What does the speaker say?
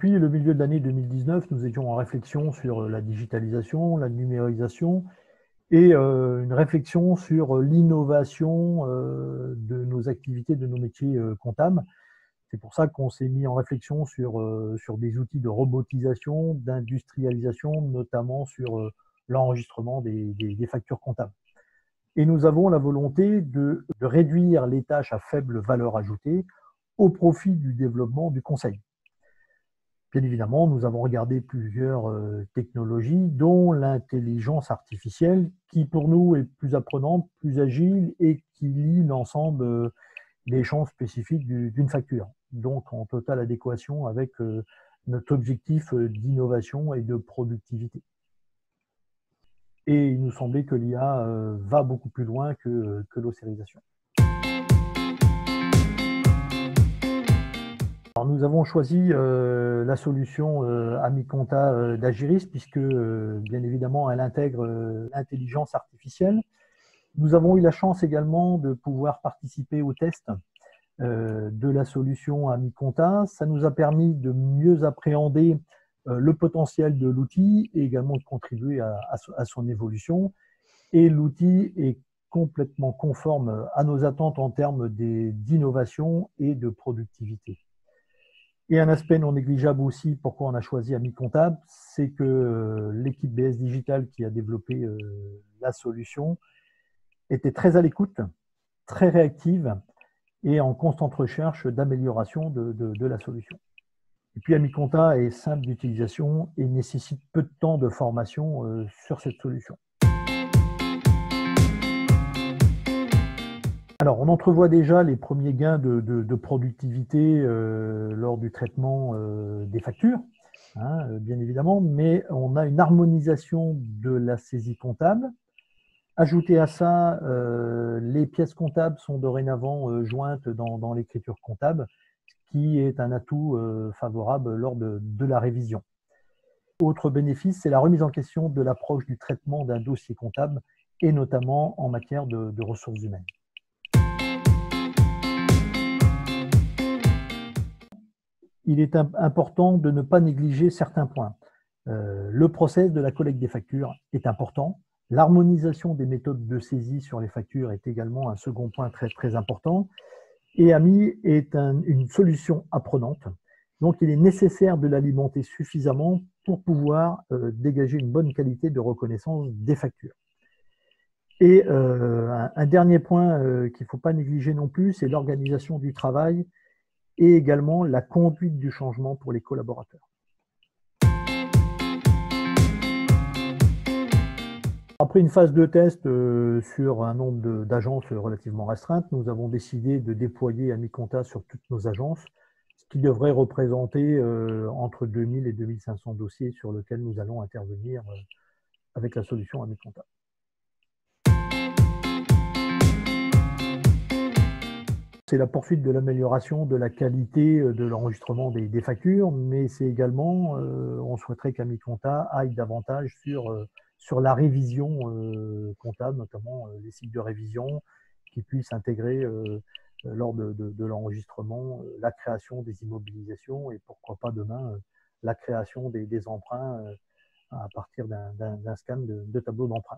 Depuis le milieu de l'année 2019, nous étions en réflexion sur la digitalisation, la numérisation et une réflexion sur l'innovation de nos activités, de nos métiers comptables. C'est pour ça qu'on s'est mis en réflexion sur des outils de robotisation, d'industrialisation, notamment sur l'enregistrement des factures comptables. Et nous avons la volonté de réduire les tâches à faible valeur ajoutée au profit du développement du conseil. Bien évidemment, nous avons regardé plusieurs technologies, dont l'intelligence artificielle, qui pour nous est plus apprenante, plus agile et qui lie l'ensemble des champs spécifiques d'une facture. Donc en totale adéquation avec notre objectif d'innovation et de productivité. Et il nous semblait que l'IA va beaucoup plus loin que l'ossérisation. Alors, nous avons choisi la solution AmiConta d'Agiris puisque bien évidemment elle intègre l'intelligence artificielle. Nous avons eu la chance également de pouvoir participer au test de la solution AmiConta. Ça nous a permis de mieux appréhender le potentiel de l'outil et également de contribuer à son évolution. Et l'outil est complètement conforme à nos attentes en termes d'innovation et de productivité. Et un aspect non négligeable aussi, pourquoi on a choisi AmiConta, c'est que l'équipe BS Digital qui a développé la solution était très à l'écoute, très réactive et en constante recherche d'amélioration de la solution. Et puis AmiConta est simple d'utilisation et nécessite peu de temps de formation sur cette solution. Alors, on entrevoit déjà les premiers gains de productivité lors du traitement des factures, hein, bien évidemment, mais on a une harmonisation de la saisie comptable. Ajouté à ça, les pièces comptables sont dorénavant jointes dans l'écriture comptable, ce qui est un atout favorable lors de la révision. Autre bénéfice, c'est la remise en question de l'approche du traitement d'un dossier comptable, et notamment en matière de ressources humaines. Il est important de ne pas négliger certains points. Le process de la collecte des factures est important. L'harmonisation des méthodes de saisie sur les factures est également un second point très important. Et Ami est une solution apprenante. Donc, il est nécessaire de l'alimenter suffisamment pour pouvoir dégager une bonne qualité de reconnaissance des factures. Et un dernier point qu'il ne faut pas négliger non plus, c'est l'organisation du travail et également la conduite du changement pour les collaborateurs. Après une phase de test sur un nombre d'agences relativement restreinte, nous avons décidé de déployer AmiConta sur toutes nos agences, ce qui devrait représenter entre 2000 et 2500 dossiers sur lesquels nous allons intervenir avec la solution AmiConta. C'est la poursuite de l'amélioration de la qualité de l'enregistrement des factures, mais c'est également, on souhaiterait qu'AmiConta aille davantage sur la révision comptable, notamment les cycles de révision, qui puissent intégrer lors de l'enregistrement la création des immobilisations et pourquoi pas demain la création des emprunts à partir d'un scan de tableau d'emprunt.